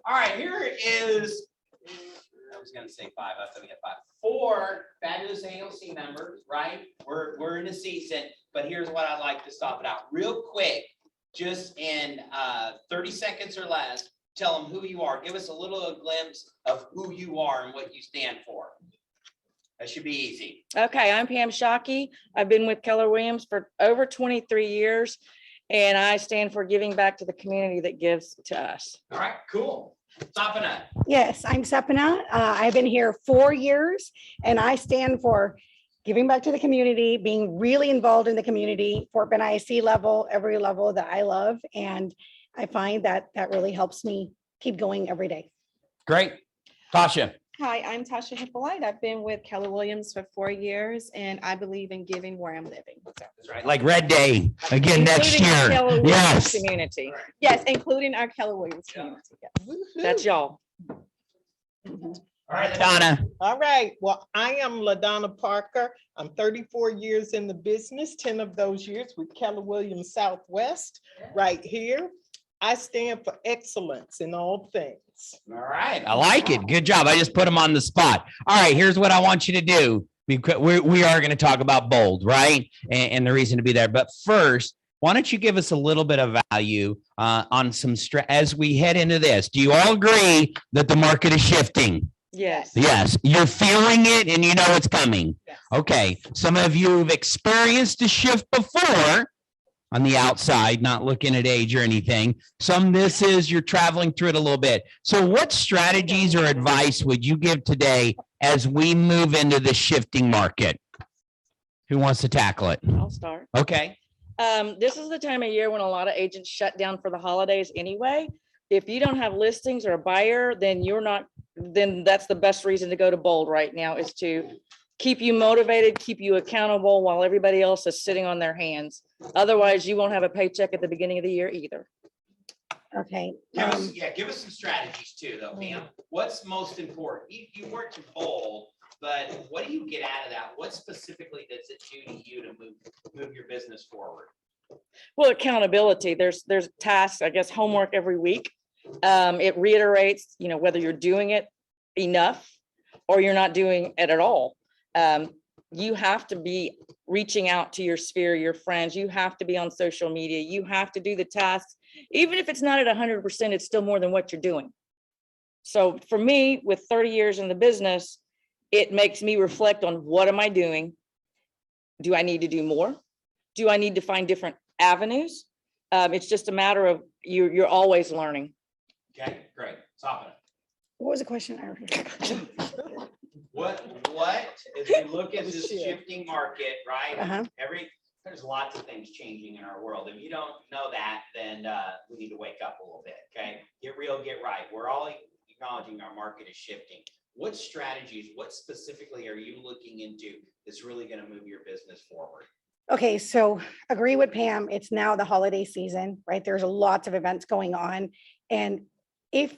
All right, here is, I was gonna say five, I thought we had five. Four fabulous ALC members, right? We're in a season, but here's what I'd like to stop it out real quick. Just in 30 seconds or less, tell them who you are. Give us a little glimpse of who you are and what you stand for. That should be easy. Okay, I'm Pam Shockey. I've been with Keller Williams for over 23 years, and I stand for giving back to the community that gives to us. All right, cool. Sapana. Yes, I'm Sapana. I've been here 4 years and I stand for giving back to the community, being really involved in the community, Fort Bend ISD level, every level that I love. And I find that that really helps me keep going every day. Great. Tasha. Hi, I'm Tasha Hippolyte. I've been with Keller Williams for 4 years and I believe in giving where I'm living. So, That's right. Like Red Day again next Including our year. Keller Williams Yes. Community. yes, including our Keller Williams community. Yeah. That's y'all. All right, Donna. All right, well, I am LaDonna Parker. I'm 34 years in the business, 10 of those years with Keller Williams Southwest, right here. I stand for excellence in all things. All right. I like it. Good job. I just put them on the spot. All right, here's what I want you to do. Because we are going to talk about bold, right? And the reason to be there. But first, why don't you give us a little bit of value on some as we head into this? Do you all agree that the market is shifting? Yes. Yes, you're feeling it and you know it's coming. Yes. Okay, some of you have experienced a shift before on the outside, not looking at age or anything. Some this is you're traveling through it a little bit. So what strategies or advice would you give today as we move into the shifting market? Who wants to tackle it? I'll start. Okay. This is the time of year when a lot of agents shut down for the holidays anyway. If you don't have listings or a buyer, then then that's the best reason to go to bold right now, is to keep you motivated, keep you accountable while everybody else is sitting on their hands. Otherwise, you won't have a paycheck at the beginning of the year either. Okay. Give us some strategies too, though, Pam. What's most important? You worked in bold, but what do you get out of that? What specifically does it do to you to move your business forward? Well, accountability, there's tasks, I guess, homework every week. It reiterates, whether you're doing it enough or you're not doing it at all. You have to be reaching out to your sphere, your friends. You have to be on social media. You have to do the tasks. Even if it's not at 100%, it's still more than what you're doing. So for me, with 30 years in the business, it makes me reflect on what am I doing? Do I need to do more? Do I need to find different avenues? It's just a matter of you're always learning. Okay, great. Stop it. What was the question? What, as we look at this shifting market, right? Uh-huh. There's lots of things changing in our world. If you don't know that, then we need to wake up a little bit, okay? Get real, get right. We're all acknowledging our market is shifting. What strategies, what specifically are you looking into that's really going to move your business forward? Okay, so agree with Pam. It's now the holiday season, right? There's lots of events going on. And if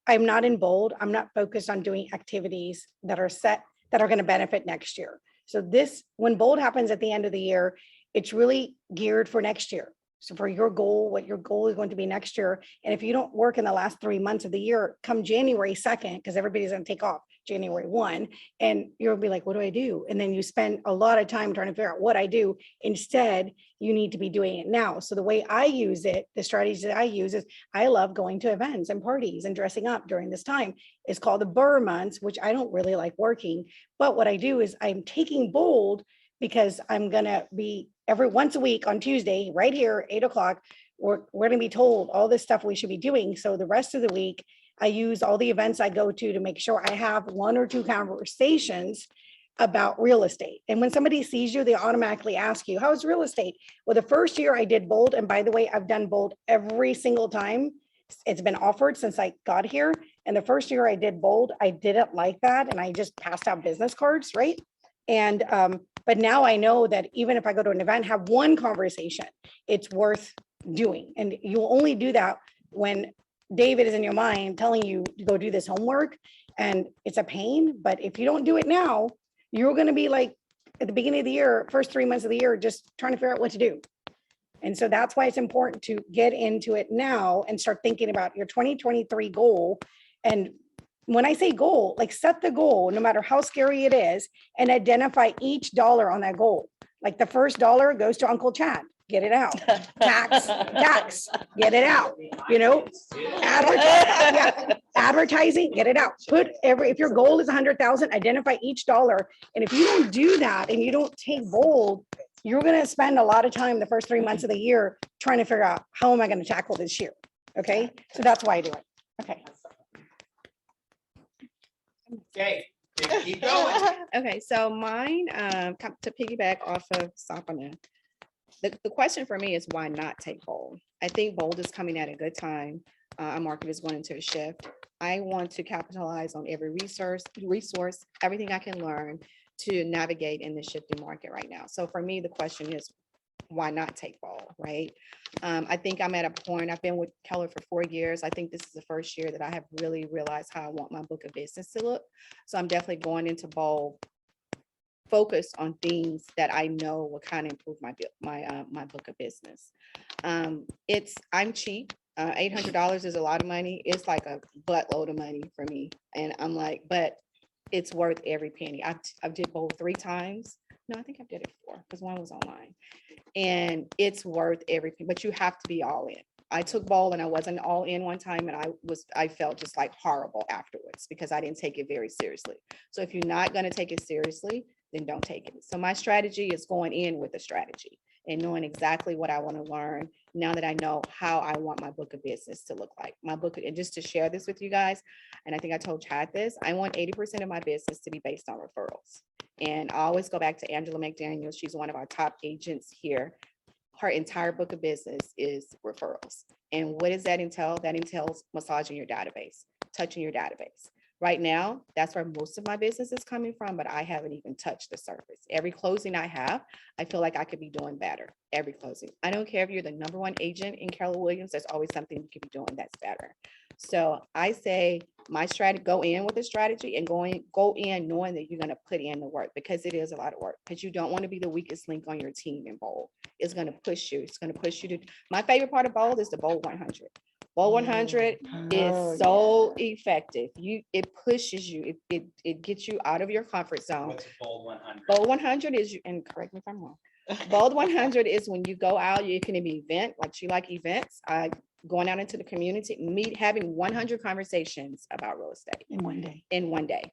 I'm not in bold, I'm not focused on doing activities that are set, that are going to benefit next year. So when bold happens at the end of the year, it's really geared for next year. So for your goal, what your goal is going to be next year. And if you don't work in the last 3 months of the year, come January 2nd, because everybody's going to take off January 1, and you'll be like, what do I do? And then you spend a lot of time trying to figure out what I do. Instead, you need to be doing it now. So the way I use it, the strategy that I use is I love going to events and parties and dressing up during this time. It's called the Burr months, which I don't really like working. But what I do is I'm taking bold because I'm going to be once a week on Tuesday, right here, 8 o'clock, we're going to be told all this stuff we should be doing. So the rest of the week, I use all the events I go to make sure I have 1 or 2 conversations about real estate. And when somebody sees you, they automatically ask you, how's real estate? Well, the first year I did bold, and by the way, I've done bold every single time it's been offered since I got here. And the first year I did bold, I didn't like that. And I just passed out business cards, right? And, but now I know that even if I go to an event, have one conversation, it's worth doing. And you only do that when David is in your mind telling you to go do this homework, and it's a pain. But if you don't do it now, you're going to be like at the beginning of the year, first 3 months of the year, just trying to figure out what to do. And so that's why it's important to get into it now and start thinking about your 2023 goal. And when I say goal, like set the goal, no matter how scary it is, and identify each dollar on that goal. Like the first dollar goes to Uncle Chad, get it out. Tax, get it out, you know? Advertising, get it out. If your goal is 100,000, identify each dollar. And if you don't do that and you don't take bold, you're gonna spend a lot of time the first 3 months of the year trying to figure out, how am I gonna tackle this year? Okay, so that's why I do it. Okay. Okay, keep going. Okay, so mine, to piggyback off of Sapana, the question for me is why not take bold? I think bold is coming at a good time. Our market is going into a shift. I want to capitalize on every resource, everything I can learn to navigate in this shifting market right now. So for me, the question is, why not take bold, right? I think I'm at a point, I've been with Keller for 4 years. I think this is the first year that I have really realized how I want my book of business to look. So I'm definitely going into bold, focused on things that I know will kind of improve my book of business. I'm cheap. $800 is a lot of money. It's like a buttload of money for me. And I'm like, but it's worth every penny. I've did bold 3 times. No, I think I did it 4 because one was online. And it's worth everything, but you have to be all in. I took bold and I wasn't all in one time, and I felt just like horrible afterwards because I didn't take it very seriously. So if you're not going to take it seriously, then don't take it. So my strategy is going in with a strategy and knowing exactly what I want to learn now that I know how I want my book of business to look like. My book, and just to share this with you guys, and I think I told Chad this, I want 80% of my business to be based on referrals. And I always go back to Angela McDaniel. She's one of our top agents here. Her entire book of business is referrals. And what does that entail? That entails massaging your database, touching your database. Right now, that's where most of my business is coming from, but I haven't even touched the surface. Every closing I have, I feel like I could be doing better. Every closing. I don't care if you're the #1 agent in Keller Williams, there's always something you could be doing that's better. So I say my strategy, go in with a strategy and go in knowing that you're going to put in the work, because it is a lot of work, because you don't want to be the weakest link on your team in bold. It's going to push you. It's going to push you to, my favorite part of bold is the bold 100. Bold 100 is so effective. It pushes you. It gets you out of your comfort zone. What's a bold 100? Bold 100 is, and correct me if I'm wrong. Bold 100 is when you go out, you can event, like she like events, going out into the community, having 100 conversations about real estate In one day. in one day.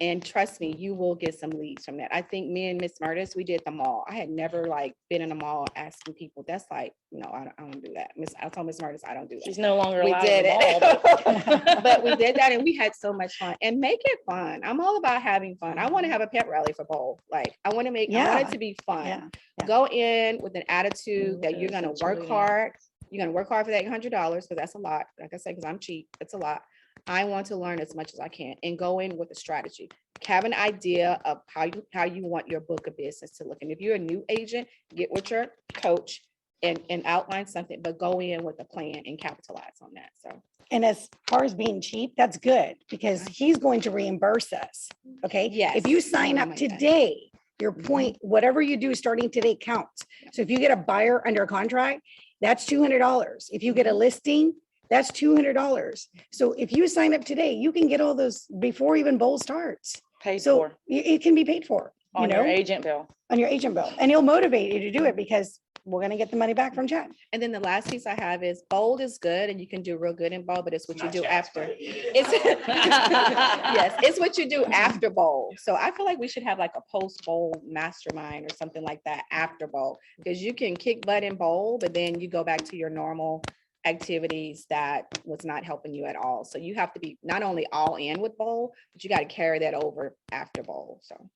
And trust me, you will get some leads from that. I think me and Miss Murders, we did the mall. I had never been in a mall asking people. That's like, no, I don't do that. I told Miss Murders, I don't do that. She's no longer We allowed did in the mall. it. But we did that and we had so much fun. And make it fun. I'm all about having fun. I want to have a pet rally for bold. Like I want it to be fun. Yeah. Go in with an attitude that you're going to work hard. You're going to work hard for that $100 because that's a lot. Like I said, because I'm cheap, it's a lot. I want to learn as much as I can and go in with a strategy. Have an idea of how you want your book of business to look. And if you're a new agent, get with your coach and outline something, but go in with a plan and capitalize on that. So. And as far as being cheap, that's good because he's going to reimburse us. Okay. Yes. If you sign up today, your point, whatever you do starting today counts. So if you get a buyer under contract, that's $200. If you get a listing, that's $200. So if you sign up today, you can get all those before even bowl starts. Paid So for it can be paid for, on your agent bill. on your agent bill. And he'll motivate you to do it because we're going to get the money back from Chad. And then the last piece I have is bold is good and you can do real good in bold, but it's what you Not do Chad's after. money. It's yes, it's what you do after bowl. So I feel like we should have like a post bowl mastermind or something like that after bowl, because you can kick butt in bowl, but then you go back to your normal activities that was not helping you at all. So you have to be not only all in with bowl, but you got to carry that over after bowl. So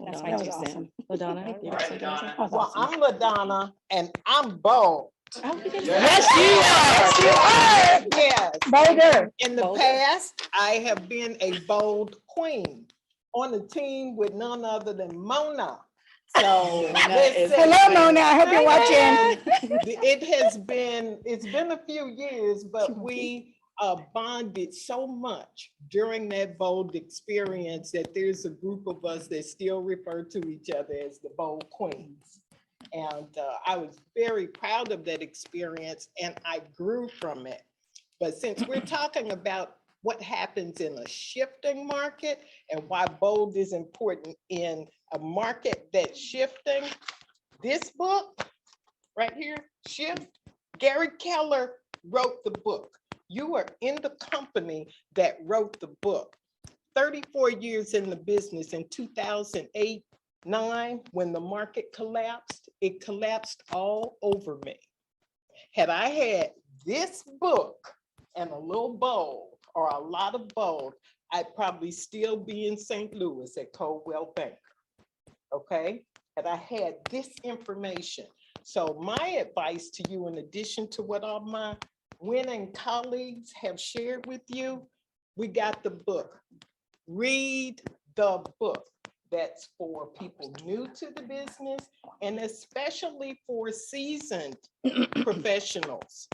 that's my That 2 was cents. awesome. LaDonna, you All got right, something to say? Donna. That was Well, awesome. I'm LaDonna and I'm bold. Oh, you can Yes, say- you are. Yes. Bolder. In the Bolder. past, I have been a bold queen on the team with none other than Mona. So listen, Hello, Mona. I hope you're watching. it's been a few years, but we bonded so much during that bold experience that there's a group of us that still refer to each other as the bold queens. And I was very proud of that experience and I grew from it. But since we're talking about what happens in a shifting market and why bold is important in a market that's shifting, this book right here, Shift, Gary Keller wrote the book. You are in the company that wrote the book. 34 years in the business. In 2008-9, when the market collapsed, it collapsed all over me. Had I had this book and a little bold or a lot of bold, I'd probably still be in St. Louis at Coldwell Banker. Okay, had I had this information. So my advice to you, in addition to what all my winning colleagues have shared with you, we got the book. Read the book. That's for people new to the business and especially for seasoned professionals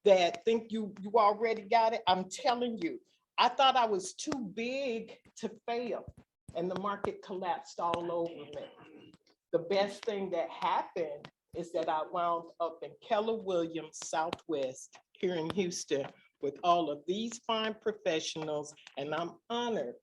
that think you already got it. I'm telling you, I thought I was too big to fail and the market collapsed all over me. The best thing that happened is that I wound up in Keller Williams Southwest here in Houston with all of these fine professionals, and I'm honored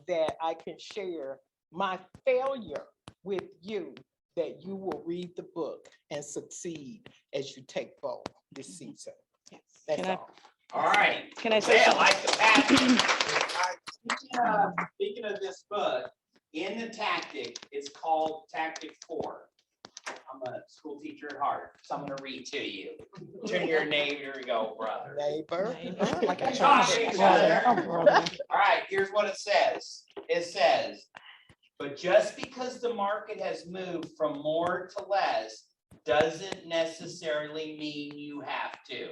that I can share my failure with you, that you will read the book and succeed as you take bold this season. Yes. That's Can I- all. All right. Can I say Well, something? like the patent. Speaking of this book, in the tactic, it's called Tactic 4. I'm a school teacher at heart, so I'm gonna read to you. To your neighbor, go, brother. Neighbor. Like a Talk brother, to each other. oh, brother. All right, here's what it says. It says, but just because the market has moved from more to less doesn't necessarily mean you have to.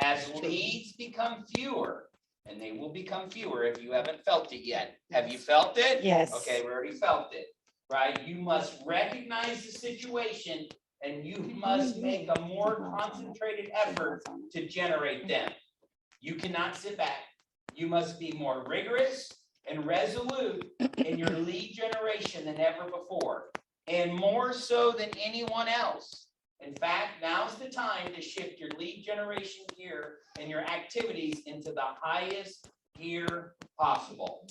As leads become fewer, and they will become fewer if you haven't felt it yet. Have you felt it? Yes. Okay, we already felt it, right? You must recognize the situation and you must make a more concentrated effort to generate them. You cannot sit back. You must be more rigorous and resolute in your lead generation than ever before, and more so than anyone else. In fact, now's the time to shift your lead generation gear and your activities into the highest gear possible.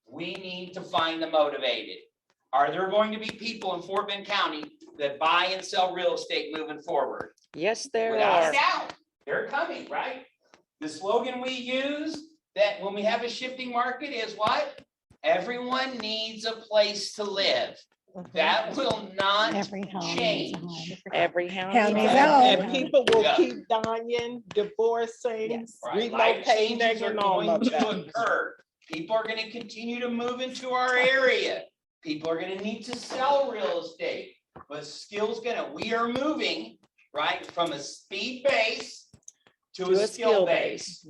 We need to find the motivated. Are there going to be people in Fort Bend County that buy and sell real estate moving forward? Yes, there Without are. a doubt, they're coming, right? The slogan we use that when we have a shifting market is what? Everyone needs a place to live. That will not Every home needs a change. home. Every house. Hell needs needs a a home. home. And people will Yeah. keep dying, divorcing, Yes. Right, life changes are relocating and all going of to that. occur. People are gonna continue to move into our area. People are gonna need to sell real estate, but we are moving, right, from a speed base to a skill base.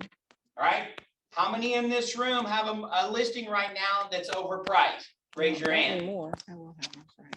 All right, how many in this room have a listing right now that's overpriced? Raise your Not hand. anymore. I will have one, sorry.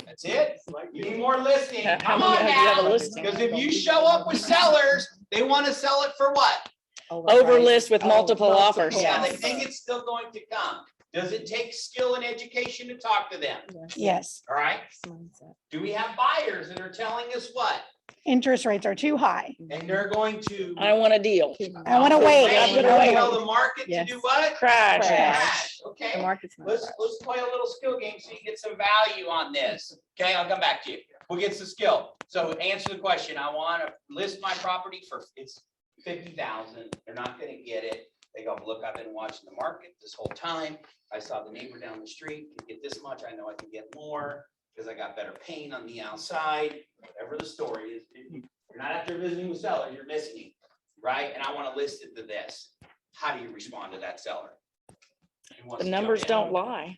That's it. You need more listing. How Come many on do you have a now. listing? Because if you show up with sellers, they want to sell it for what? Over list with Oh, multiple multiple. offers. Yeah, they Yes. think it's still going to come. Does it take skill and education to talk to them? Yes, All right. Mindset. Do we have buyers that are telling us what? interest rates are too high. And they're going to. I want a deal. I want to wait. I'm gonna Tell wait. the market to Yes. do what? Crash. Crash. The Okay. market's not. Let's right. play a little skill game so you get some value on this. Okay, I'll come back to you. Who gets the skill? So answer the question. I want to list my property for, it's 50,000. They're not gonna get it. They go, look, I've been watching the market this whole time. I saw the neighbor down the street can get this much. I know I can get more because I got better paint on the outside, whatever the story is. You're not out there visiting with sellers, you're missing, right? And I want to list it to this. How do you respond to that seller? Who wants The to jump numbers in? don't lie.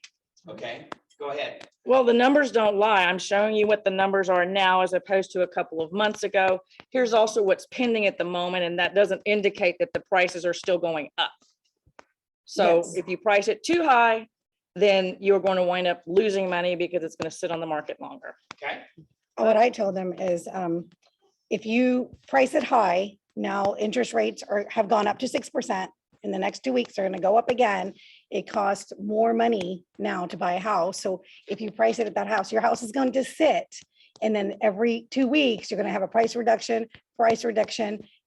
Okay, go ahead. Well, the numbers don't lie. I'm showing you what the numbers are now as opposed to a couple of months ago. Here's also what's pending at the moment, and that doesn't indicate that the prices are still going up. So Yes. if you price it too high, then you're going to wind up losing money because it's going to sit on the market longer. Okay, What I told them is, if you price it high, now interest rates have gone up to 6%. In the next 2 weeks, they're gonna go up again. It costs more money now to buy a house. So if you price it at that house, your house is going to sit. And then every 2 weeks, you're gonna have a price reduction,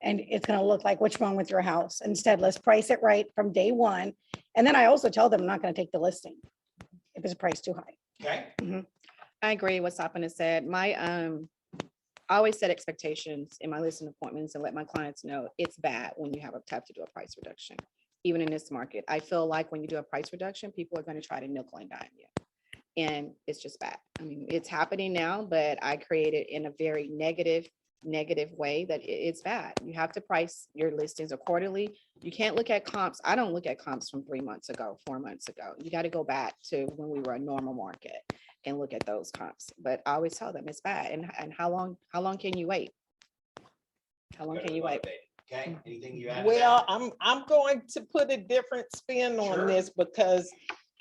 and it's gonna look like, what's wrong with your house? Instead, let's price it right from day one. And then I also tell them I'm not gonna take the listing if it's priced too high. Okay, I agree with Sapna said. I always set expectations in my listing appointments and let my clients know it's bad when you have to do a price reduction. Even in this market, I feel like when you do a price reduction, people are going to try to nickel and dime you. And it's just bad. I mean, it's happening now, but I create it in a very negative way that it's bad. You have to price your listings accordingly. You can't look at comps. I don't look at comps from 3 months ago, 4 months ago. You got to go back to when we were a normal market and look at those comps. But I always tell them it's bad. And how long can you wait? How long can you wait? Okay, anything you add? to that? Well, I'm going to put a different spin Sure. on this because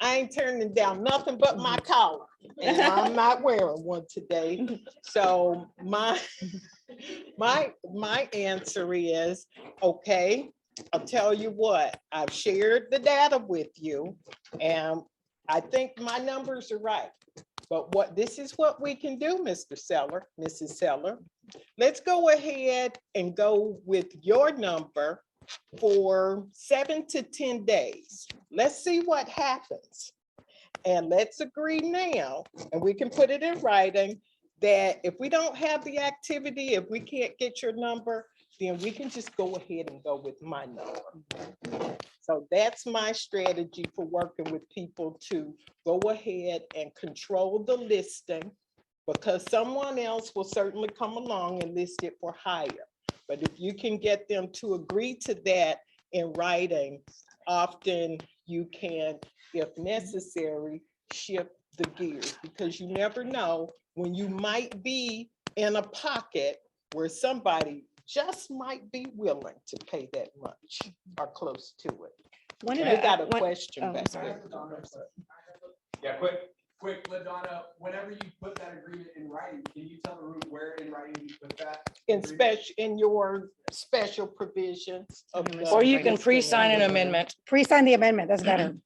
I ain't turning down nothing but my collar. And I'm not wearing one today. So my answer is, okay, I'll tell you what, I've shared the data with you and I think my numbers are right. But this is what we can do, Mr. Seller, Mrs. Seller. Let's go ahead and go with your number for 7 to 10 days. Let's see what happens. And let's agree now, and we can put it in writing, that if we don't have the activity, if we can't get your number, then we can just go ahead and go with my number. So that's my strategy for working with people, to go ahead and control the listing, because someone else will certainly come along and list it for higher. But if you can get them to agree to that in writing, often you can, if necessary, shift the gears, because you never know when you might be in a pocket where somebody just might be willing to pay that much or close to it. One of You the- got a one- question oh, back sorry. there. Yeah, quick. Quick, LaDonna, whenever you put that agreement in writing, can you tell the room where in writing you put that? In your special provisions of the Or you can listing pre-sign an agreement. amendment. Pre-sign the amendment, that's better.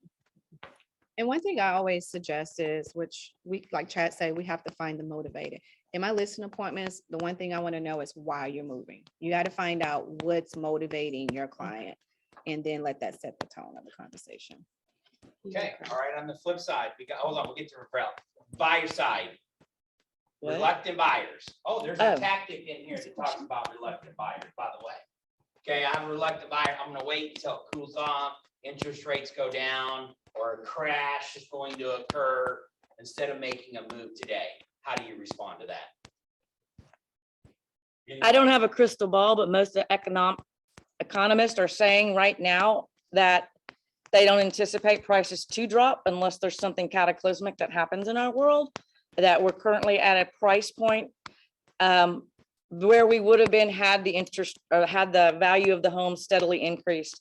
And one thing I always suggest is, which we, like Chad said, we have to find the motivator. In my listing appointments, the one thing I want to know is why you're moving. You got to find out what's motivating your client and then let that set the tone of the conversation. Okay, all right, on the flip side, hold on, we'll get to referral. Buyer side, What? reluctant buyers. Oh, there's Oh. a tactic in here that talks about reluctant buyers, by the way. Okay, I'm a reluctant buyer. I'm gonna wait until it cools off, interest rates go down, or a crash is going to occur instead of making a move today. How do you respond to that? I don't have a crystal ball, but most economists are saying right now that they don't anticipate prices to drop unless there's something cataclysmic that happens in our world, that we're currently at a price point where we would have been had the interest, or had the value of the home steadily increased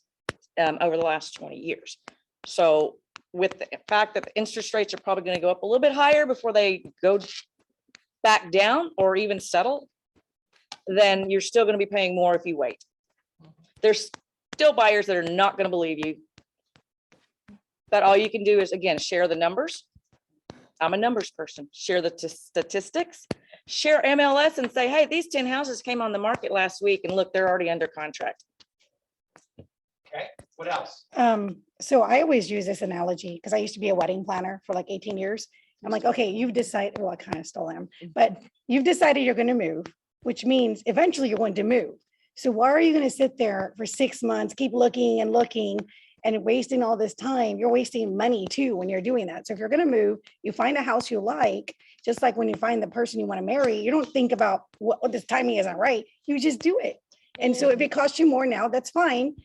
over the last 20 years. So with the fact that the interest rates are probably going to go up a little bit higher before they go back down or even settle, then you're still going to be paying more if you wait. There's still buyers that are not going to believe you. But all you can do is, again, share the numbers. I'm a numbers person. Share the statistics, share MLS and say, hey, these 10 houses came on the market last week and look, they're already under contract. Okay, what else? So I always use this analogy because I used to be a wedding planner for like 18 years. I'm like, okay, you've decided, well, I kind of still am, but you've decided you're going to move, which means eventually you're going to move. So why are you going to sit there for 6 months, keep looking and looking and wasting all this time? You're wasting money too when you're doing that. So if you're going to move, you find a house you like, just like when you find the person you want to marry, you don't think about what this timing isn't right. You just do it. And so if it costs you more now, that's fine.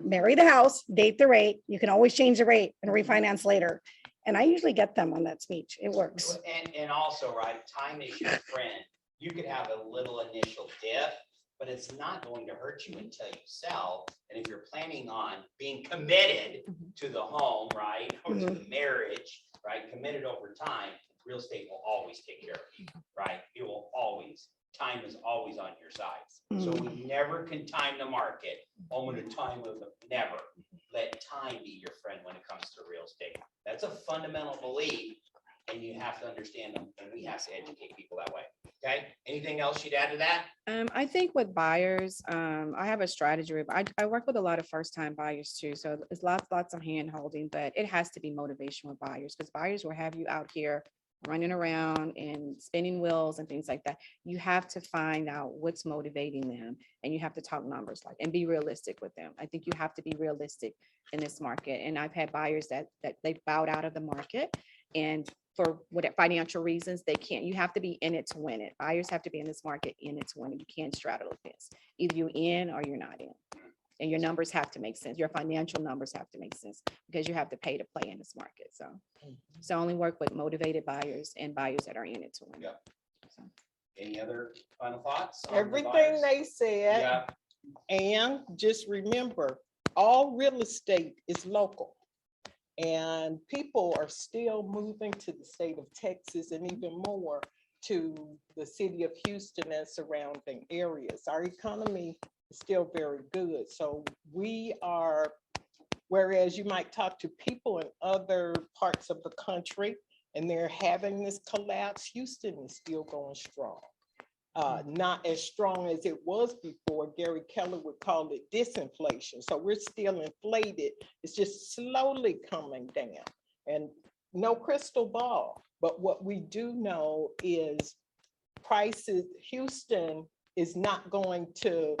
Marry the house, date the rate. You can always change the rate and refinance later. And I usually get them on that speech. It works. And also, right, time is your friend. You could have a little initial dip, but it's not going to hurt you until you sell. And if you're planning on being committed to the home, right, or to the marriage, right, committed over time, real estate will always take care of you, right? It will always, time is always on your side. So we never can time the market. Moment of time of the never. let time be your friend when it comes to real estate. That's a fundamental belief, and you have to understand them, and we have to educate people that way. Okay, anything else you'd add to that? I think with buyers, I have a strategy. I work with a lot of first-time buyers too, so it's lots of hand holding, but it has to be motivation with buyers, because buyers will have you out here running around and spinning wheels and things like that. You have to find out what's motivating them, and you have to talk numbers and be realistic with them. I think you have to be realistic in this market. And I've had buyers that they bowed out of the market, and for what financial reasons, they can't. You have to be in it to win it. Buyers have to be in this market in it to win it. You can't straddle the fence. Either you're in or you're not in. And your numbers have to make sense. Your financial numbers have to make sense, because you have to pay to play in this market. So only work with motivated buyers and buyers that are in it to win. Yep. So. Any other final thoughts? on the Everything buyers? they said, Yeah, and just remember, all real estate is local. And people are still moving to the state of Texas and even more to the city of Houston and surrounding areas. Our economy is still very good. So we are, whereas you might talk to people in other parts of the country and they're having this collapse, Houston is still going strong. Not as strong as it was before. Gary Keller would call it disinflation. So we're still inflated. It's just slowly coming down, and no crystal ball. But what we do know is prices, Houston is not going to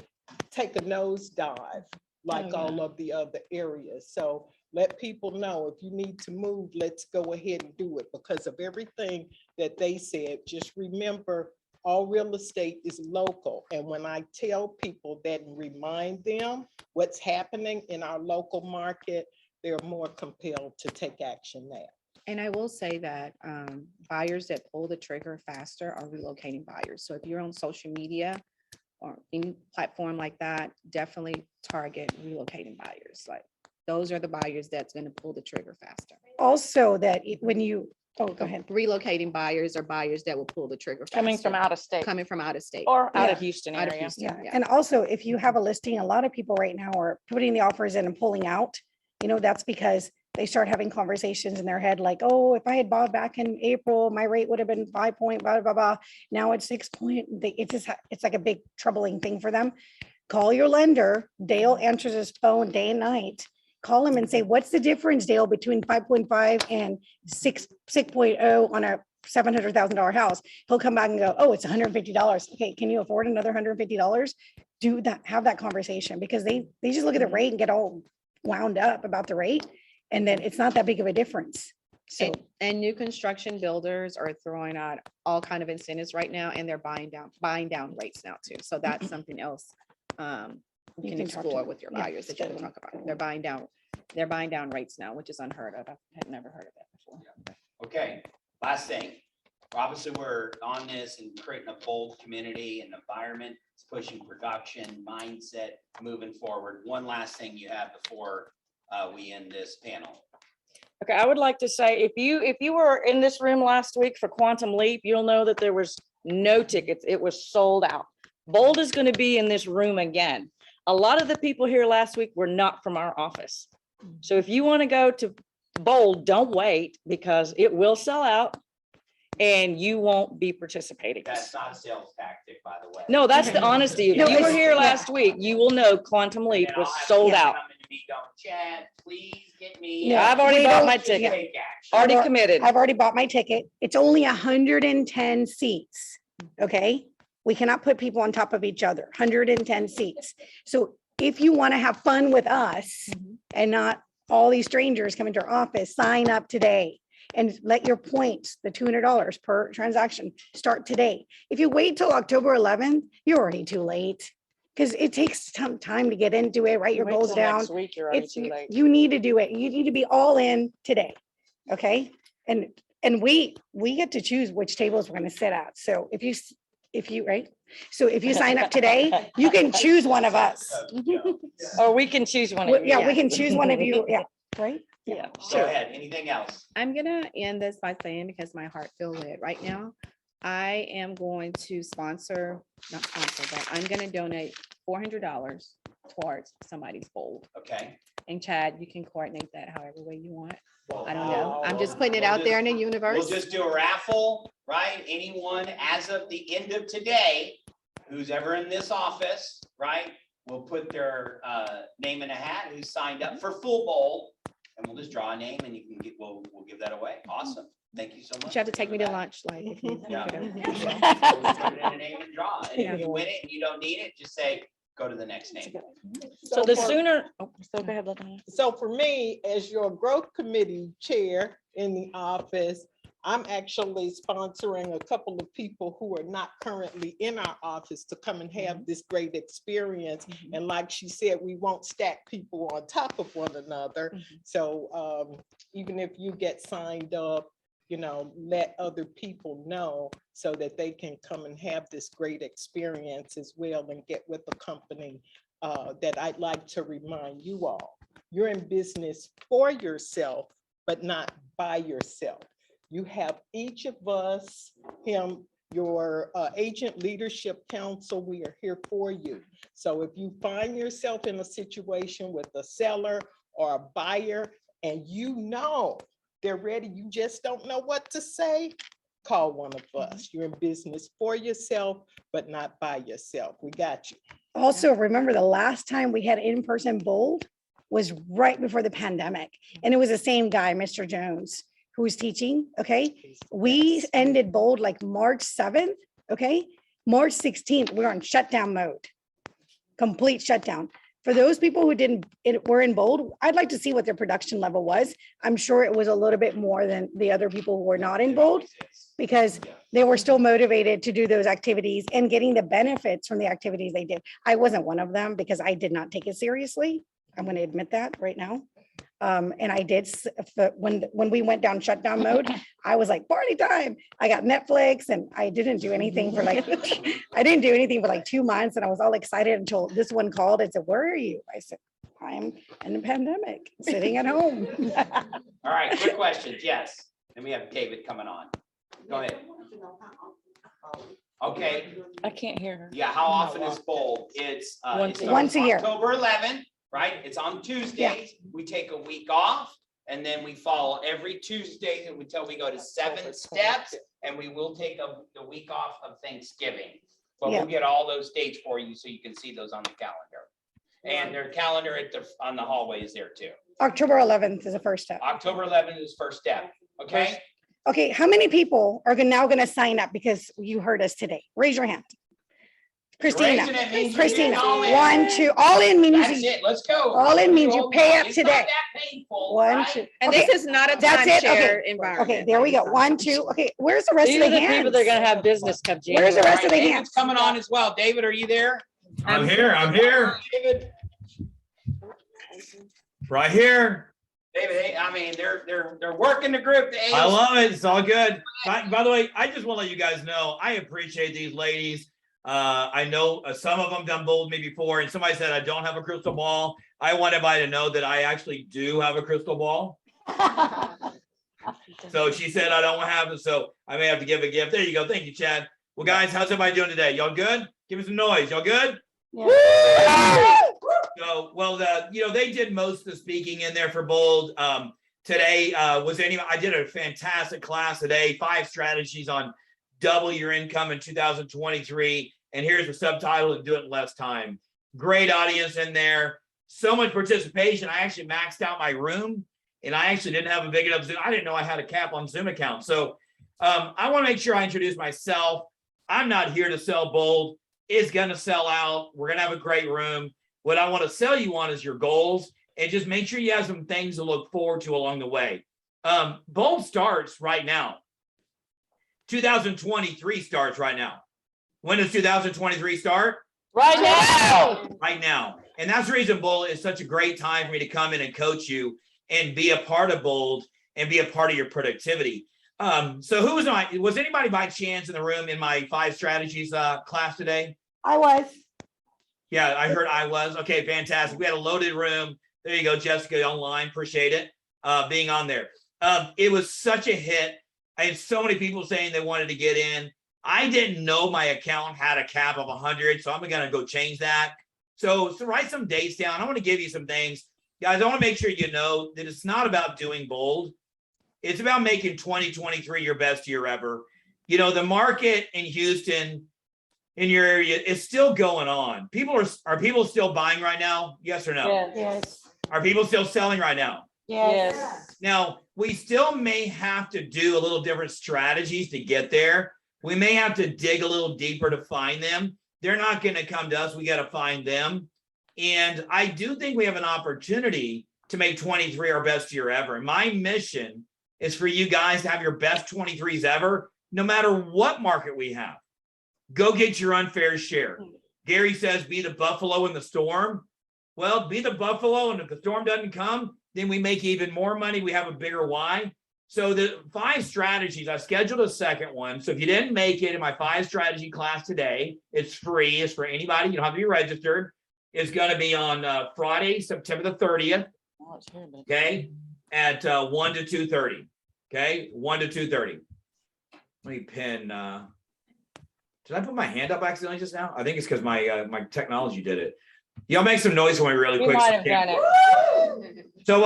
take a nosedive like all of the other areas. So let people know, if you need to move, let's go ahead and do it because of everything that they said. Just remember, all real estate is local. And when I tell people that and remind them what's happening in our local market, they're more compelled to take action there. And I will say that buyers that pull the trigger faster are relocating buyers. So if you're on social media or any platform like that, definitely target relocating buyers. Like those are the buyers that's going to pull the trigger faster. Also that when you, oh, go ahead. Relocating buyers are buyers that will pull the trigger. Coming from faster. out of state Coming from out of state. or out Yeah. of Houston Out of area. Houston. Yeah, and also if you have a listing, a lot of people right now are putting the offers in and pulling out. You know, that's because they start having conversations in their head like, oh, if I had bought back in April, my rate would have been 5 point, blah, blah, blah. Now it's 6 point. It's like a big troubling thing for them. Call your lender. Dale answers his phone day and night. Call him and say, what's the difference, Dale, between 5.5 and 6.0 on a $700,000 house? He'll come back and go, oh, it's $150. Okay, can you afford another $150? Do that, have that conversation, because they just look at the rate and get all wound up about the rate. And then it's not that big of a difference. So And new construction builders are throwing out all kind of incentives right now, and they're buying down rates now too. So that's something else you You can can talk to explore them. with your Yeah, buyers that you can talk about. They're buying down rates now, which is unheard of. I had never heard of that before. okay, last thing. Obviously, we're on this and creating a bold community and environment. It's pushing production, mindset, moving forward. One last thing you have before we end this panel. Okay, I would like to say, if you were in this room last week for Quantum Leap, you'll know that there was no tickets. It was sold out. Bold is going to be in this room again. A lot of the people here last week were not from our office. So if you want to go to Bold, don't wait, because it will sell out and you won't be participating. That's not a sales tactic, by the way. No, that's the honesty. If No, you were it's- here yeah. last week, you will know Quantum Leap And was I'll have sold people out. coming to me going, Chad, please get me. Yeah, I've already we bought don't- my Just ticket, take action. already I've committed. I've already bought my ticket. It's only 110 seats. Okay? We cannot put people on top of each other, 110 seats. So if you want to have fun with us and not all these strangers coming to our office, sign up today and let your points, the $200 per transaction, start today. If you wait till October 11th, you're already too late, because it takes some time to get into it, write your Wait goals till down. next week, you're already It's, too late. you need to do it. You need to be all in today. Okay? And we get to choose which tables we're going to sit at. So if you, right? So if you sign up today, you can choose one of us. Or we can choose one of you. Yeah, we can choose one of you. Yeah, right? Yeah. Go ahead. Anything else? I'm gonna end this by saying, because my heart feels lit right now, I am going to not sponsor, but I'm gonna donate $400 towards somebody's bold. Okay. And Chad, you can coordinate that however way you want. Well, I don't know. I'm just putting it we'll out there in just- the universe. We'll just do a raffle, right? Anyone as of the end of today, who's ever in this office, right? Will put their name in a hat, who's signed up for full bowl. And we'll just draw a name and you can get, we'll give that away. Awesome. Thank you so much. You have to take me to lunch, like if you. Yeah. you know. Put it in a name and draw. And if you win it and you don't need it, just say, go to the next name. So the for- sooner, so go ahead, Ladonna. So for me, as your growth committee chair in the office, I'm actually sponsoring a couple of people who are not currently in our office to come and have this great experience. And like she said, we won't stack people on top of one another. So even if you get signed up, you know, let other people know so that they can come and have this great experience as well and get with a company that I'd like to remind you all. You're in business for yourself, but not by yourself. You have each of us, your agent leadership council, we are here for you. So if you find yourself in a situation with a seller or a buyer and you know they're ready, you just don't know what to say, call one of us. You're in business for yourself, but not by yourself. We got you. Also, remember the last time we had in-person bold was right before the pandemic. And it was the same guy, Mr. Jones, who was teaching, okay? We ended bold like March 7th, okay? March 16th, we're on shutdown mode, complete shutdown. For those people who were in bold, I'd like to see what their production level was. I'm sure it was a little bit more than the other people who were not in bold because they were still motivated to do those activities and getting the benefits from the activities they did. I wasn't one of them because I did not take it seriously. I'm going to admit that right now. And I did, when we went down shutdown mode, I was like, party time. I got Netflix and I didn't do anything for like, I didn't do anything for like 2 months. And I was all excited until this one called and said, where are you? I said, I'm in the pandemic, sitting at home. All right, quick questions. Yes. Then we have David coming on. Go ahead. Okay, I can't hear her. yeah, how often is bold? It's Once it a- starts Once a year. October 11th, right? It's on Tuesdays. We take a week off and then we follow every Tuesday until we go to 7 steps. And we will take the week off of Thanksgiving. But Yeah. we'll get all those dates for you so you can see those on the calendar. And their calendar on the hallway is there too. October 11th is the first step. October 11th is first step, okay? Okay, how many people are now going to sign up because you heard us today? Raise your hand. Christina, Raising it means you're Christina, getting all in. 1, 2, all in means That's you- it, let's go. All in means you pay up It's not today. that painful, 1, right? 2. And Okay, this is not a That's it? Okay. timeshare environment. okay, there we go. 1, 2. Okay, where's the rest of These are the the people that are hands? gonna have business come Where's the January. rest of the David's hands? coming on as well. David, are you there? I'm here, I'm here, David, right here. David, hey, I mean, they're working the group. the I AOC. love it. It's all good. By the way, I just want to let you guys know, I appreciate these ladies. I know some of them done bold me before and somebody said I don't have a crystal ball. I want everybody to know that I actually do have a crystal ball. So she said I don't have it, so I may have to give a gift. There you go. Thank you, Chad. Well, guys, how's everybody doing today? Y'all good? Give me some noise. Y'all good? So, well, they did most of the speaking in there for bold. Today, I did a fantastic class today, 5 strategies on double your income in 2023. And here's the subtitle to do it in less time. Great audience in there. So much participation. I actually maxed out my room and I actually didn't have a big enough Zoom. I didn't know I had a cap on Zoom account. So I want to make sure I introduce myself. I'm not here to sell bold. It's going to sell out. We're going to have a great room. What I want to sell you on is your goals and just make sure you have some things to look forward to along the way. Bold starts right now. 2023 starts right now. When does 2023 start? Right now. Right now. And that's the reason Bold is such a great time for me to come in and coach you and be a part of Bold and be a part of your productivity. So who was anybody by chance in the room in my 5 strategies class today? I was. Yeah, I heard I was. Okay, fantastic. We had a loaded room. There you go, Jessica online. Appreciate it being on there. It was such a hit. I had so many people saying they wanted to get in. I didn't know my account had a cap of 100, so I'm going to go change that. So write some dates down. I want to give you some things. Guys, I want to make sure you know that it's not about doing bold. It's about making 2023 your best year ever. You know, the market in Houston, in your area, is still going on. Are people still buying right now? Yes or no? Yes. Are people still selling right now? Yes. Now, we still may have to do a little different strategies to get there. We may have to dig a little deeper to find them. They're not going to come to us. We got to find them. And I do think we have an opportunity to make 23 our best year ever. And my mission is for you guys to have your best 23s ever, no matter what market we have. Go get your unfair share. Gary says, be the buffalo in the storm. Well, be the buffalo, and if the storm doesn't come, then we make even more money. We have a bigger why. So the 5 strategies, I scheduled a second one. So if you didn't make it in my 5 strategy class today, it's free. It's for anybody. You don't have to be registered. It's going to be on Friday, September the 30th. Okay, at 1 to 2:30. Okay, 1 to 2:30. Let me pin. Did I put my hand up accidentally just now? I think it's because my technology did it. Y'all make some noise for me really We quick. might have done it. So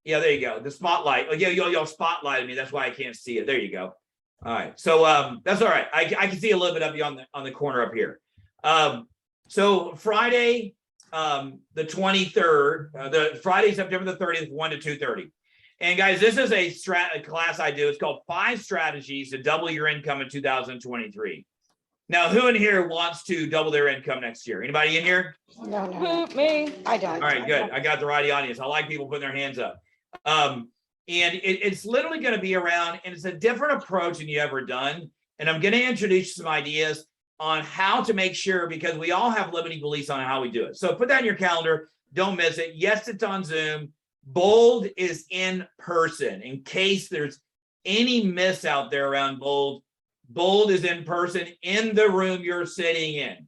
yeah, there you go. The spotlight. Like, yeah, y'all spotlighted me. That's why I can't see it. There you go. All right. So that's all right. I can see a little bit of you on the corner up here. So Friday, the 23rd, the Friday, September the 30th, 1 to 2:30. And guys, this is a class I do. It's called 5 Strategies to Double Your Income in 2023. Now, who in here wants to double their income next year? Anybody in here? No. Me. I don't. All right, good. I got the right audience. I like people putting their hands up. And it's literally going to be around, and it's a different approach than you ever done. And I'm going to introduce some ideas on how to make sure, because we all have limiting beliefs on how we do it. So put that in your calendar. Don't miss it. Yes, it's on Zoom. Bold is in person. In case there's any miss out there around Bold, Bold is in person in the room you're sitting in.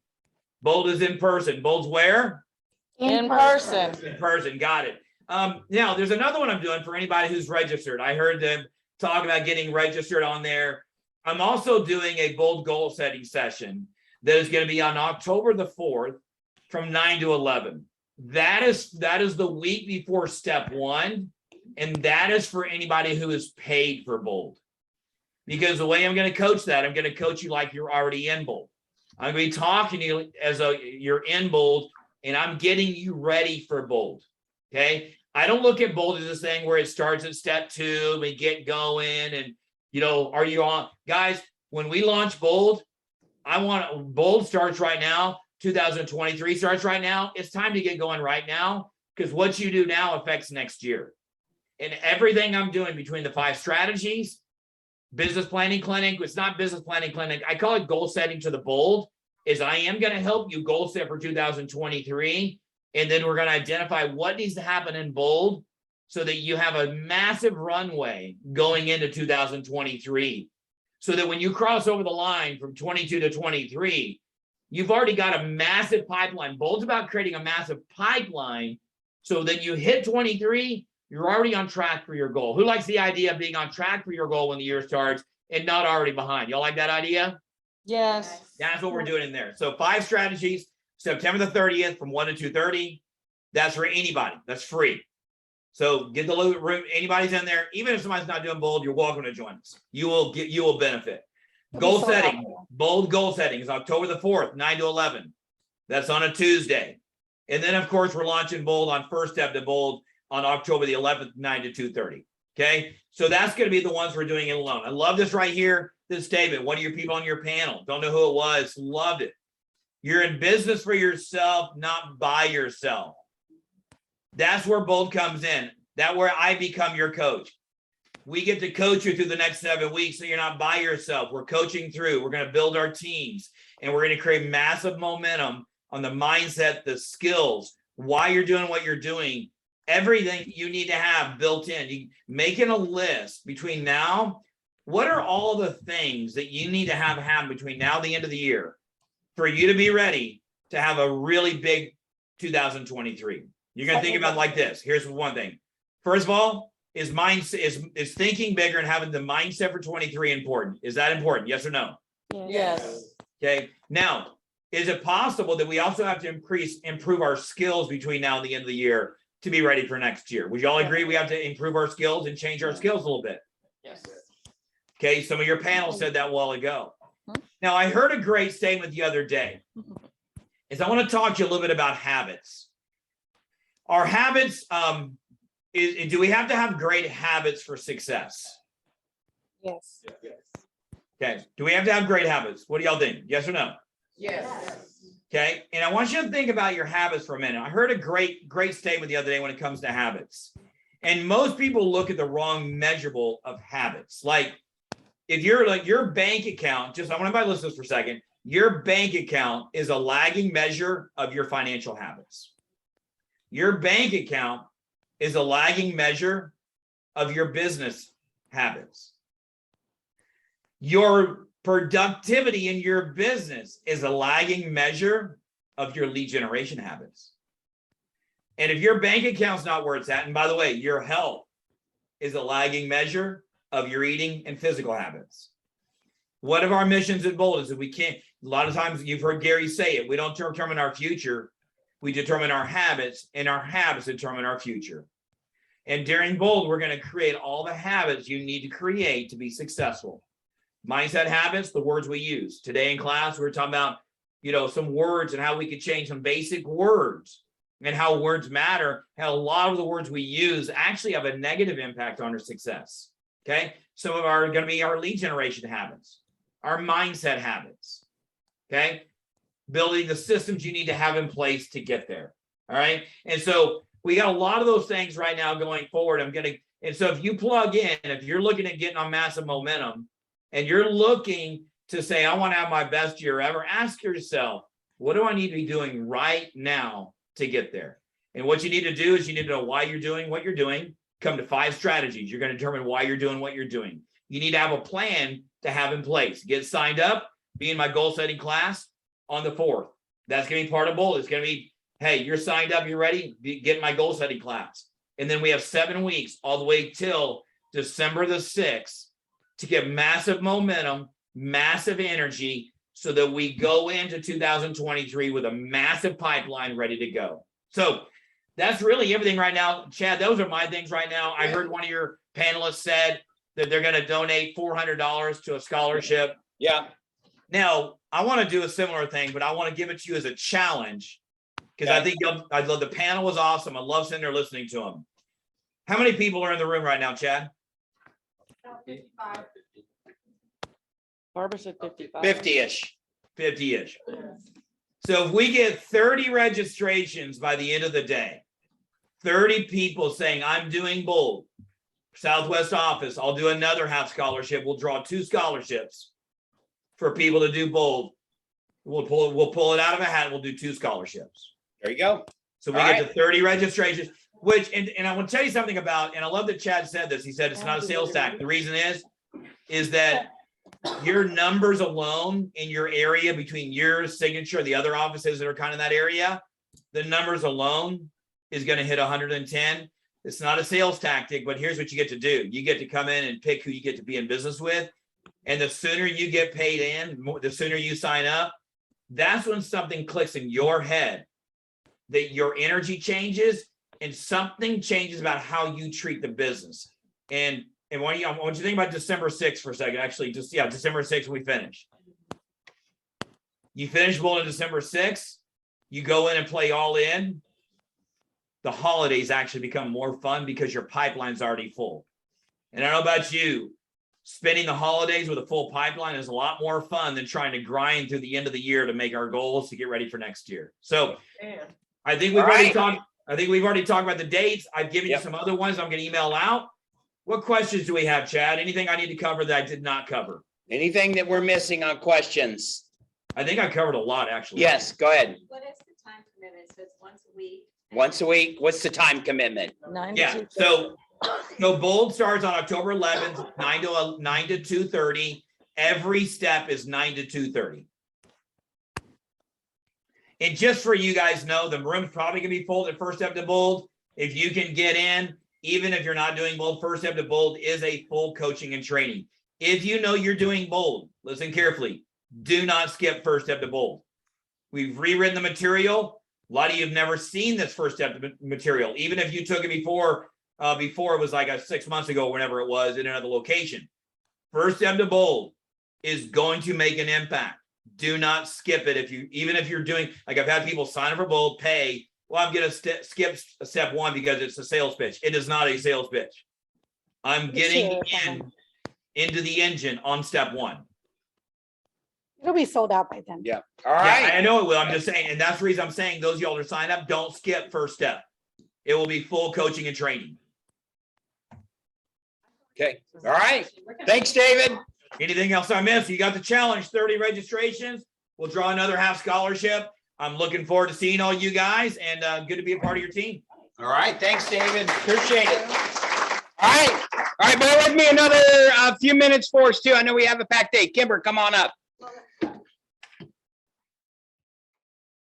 Bold is in person. Bold's where? In person. In person. Got it. Now, there's another one I'm doing for anybody who's registered. I heard them talk about getting registered on there. I'm also doing a Bold goal setting session that is going to be on October the 4th from 9 to 11. That is the week before step 1. And that is for anybody who is paid for Bold. Because the way I'm going to coach that, I'm going to coach you like you're already in Bold. I'm going to be talking to you as though you're in Bold, and I'm getting you ready for Bold. Okay. I don't look at Bold as this thing where it starts at step 2, we get going, and are you on? Guys, when we launch Bold, Bold starts right now. 2023 starts right now. It's time to get going right now, because what you do now affects next year. And everything I'm doing between the 5 strategies, business planning clinic, it's not business planning clinic. I call it goal setting to the Bold, is I am going to help you goal set for 2023. And then we're going to identify what needs to happen in Bold so that you have a massive runway going into 2023. So that when you cross over the line from 22 to 23, you've already got a massive pipeline. Bold's about creating a massive pipeline so that you hit 23, you're already on track for your goal. Who likes the idea of being on track for your goal when the year starts and not already behind? Y'all like that idea? Yes. That's what we're doing in there. So 5 strategies, September the 30th from 1 to 2:30. That's for anybody. That's free. So get the room. Anybody's in there. Even if somebody's not doing Bold, you're welcome to join us. You will benefit. Goal setting, Bold goal setting is October the 4th, 9 to 11. That's on a Tuesday. And then, of course, we're launching Bold on First Step to Bold on October the 11th, 9 to 2:30. Okay. So that's going to be the ones we're doing it alone. I love this right here. This statement. One of your people on your panel, don't know who it was, loved it. You're in business for yourself, not by yourself. That's where Bold comes in. That's where I become your coach. We get to coach you through the next 7 weeks so you're not by yourself. We're coaching through. We're going to build our teams, and we're going to create massive momentum on the mindset, the skills, why you're doing what you're doing, everything you need to have built in. Making a list between now, what are all the things that you need to have happen between now and the end of the year for you to be ready to have a really big 2023? You're going to think about it like this. Here's one thing. First of all, is thinking bigger and having the mindset for 23 important? Is that important? Yes or no? Yes. Okay. Now, is it possible that we also have to improve our skills between now and the end of the year to be ready for next year? Would you all agree we have to improve our skills and change our skills a little bit? Yes. Okay, some of your panel said that a while ago. Now, I heard a great statement the other day. Is I want to talk to you a little bit about habits. Our habits, do we have to have great habits for success? Yes. Okay, do we have to have great habits? What do y'all think? Yes or no? Yes. Okay, and I want you to think about your habits for a minute. I heard a great statement the other day when it comes to habits. And most people look at the wrong measurable of habits. Like if you're like your bank account, I want everybody to listen to this for a second. Your bank account is a lagging measure of your financial habits. Your bank account is a lagging measure of your business habits. Your productivity in your business is a lagging measure of your lead generation habits. And if your bank account's not where it's at, and by the way, your health is a lagging measure of your eating and physical habits. One of our missions at Bold is that we can't, a lot of times you've heard Gary say it, we don't determine our future, we determine our habits, and our habits determine our future. And during Bold, we're going to create all the habits you need to create to be successful. Mindset habits, the words we use. Today in class, we were talking about, some words and how we could change some basic words and how words matter, how a lot of the words we use actually have a negative impact on our success. Okay. Some of our going to be our lead generation habits, our mindset habits. Okay. Building the systems you need to have in place to get there. All right. And so we got a lot of those things right now going forward. And so if you plug in, if you're looking at getting on massive momentum and you're looking to say, I want to have my best year ever, ask yourself, what do I need to be doing right now to get there? And what you need to do is you need to know why you're doing what you're doing. Come to 5 strategies. You're going to determine why you're doing what you're doing. You need to have a plan to have in place. Get signed up, be in my goal setting class on the 4th. That's going to be part of Bold. It's going to be, hey, you're signed up, you're ready, get in my goal setting class. And then we have 7 weeks all the way till December the 6th to get massive momentum, massive energy, so that we go into 2023 with a massive pipeline ready to go. So that's really everything right now. Chad, those are my things right now. I heard one of your panelists said that they're going to donate $400 to a scholarship. Yeah. Now, I want to do a similar thing, but I want to give it to you as a challenge because I think I love the panel was awesome. I love sitting there listening to them. How many people are in the room right now, Chad? Barbara said 55. 50-ish. 50-ish. So if we get 30 registrations by the end of the day, 30 people saying, I'm doing Bold, Southwest office, I'll do another half scholarship. We'll draw 2 scholarships for people to do Bold. We'll pull it out of a hat. We'll do 2 scholarships. There you go. So we get to 30 registrations, which, and I want to tell you something about, and I love that Chad said this. He said, it's not a sales tactic. The reason is that your numbers alone in your area between your signature, the other offices that are kind of in that area, the numbers alone is going to hit 110. It's not a sales tactic, but here's what you get to do. You get to come in and pick who you get to be in business with. And the sooner you get paid in, the sooner you sign up, that's when something clicks in your head, that your energy changes and something changes about how you treat the business. And I want you to think about December 6th for a second. Actually, December 6th, we finish. You finish Bold on December 6th, you go in and play all in. The holidays actually become more fun because your pipeline's already full. And I don't know about you, spending the holidays with a full pipeline is a lot more fun than trying to grind through the end of the year to make our goals to get ready for next year. So I think we've already talked about the dates. I've given you some other ones I'm going to email out. What questions do we have, Chad? Anything I need to cover that I did not cover? Anything that we're missing on questions? I think I covered a lot, actually. Yes, go ahead. What is the time commitment? So it's once a week? Once a week. What's the time commitment? 9 to Yeah. 2:30. So Bold starts on October 11th, 9 to 2:30. Every step is 9 to 2:30. And just for you guys know, the room's probably gonna be full at First Step to Bold. If you can get in, even if you're not doing Bold, First Step to Bold is a full coaching and training. If you know you're doing Bold, listen carefully. Do not skip First Step to Bold. We've rewritten the material. A lot of you have never seen this first step material, even if you took it before it was like 6 months ago, whenever it was in another location. First step to bold is going to make an impact. Do not skip it. Even if you're doing, like I've had people sign up for bold, pay. Well, I'm going to skip step one because it's a sales pitch. It is not a sales pitch. I'm getting into the engine on step one. It'll be sold out by then. Yeah. All Yeah, right. I know it will. I'm just saying, and that's the reason I'm saying those of y'all that are signed up, don't skip first step. It will be full coaching and training. Okay. All right. Thanks, David. Anything else I missed? You got the challenge, 30 registrations. We'll draw another half scholarship. I'm looking forward to seeing all you guys and good to be a part of your team. All right. Thanks, David. Appreciate it. All right. All right. Bear with me another few minutes for us too. I know we have a packed day. Kimber, come on up.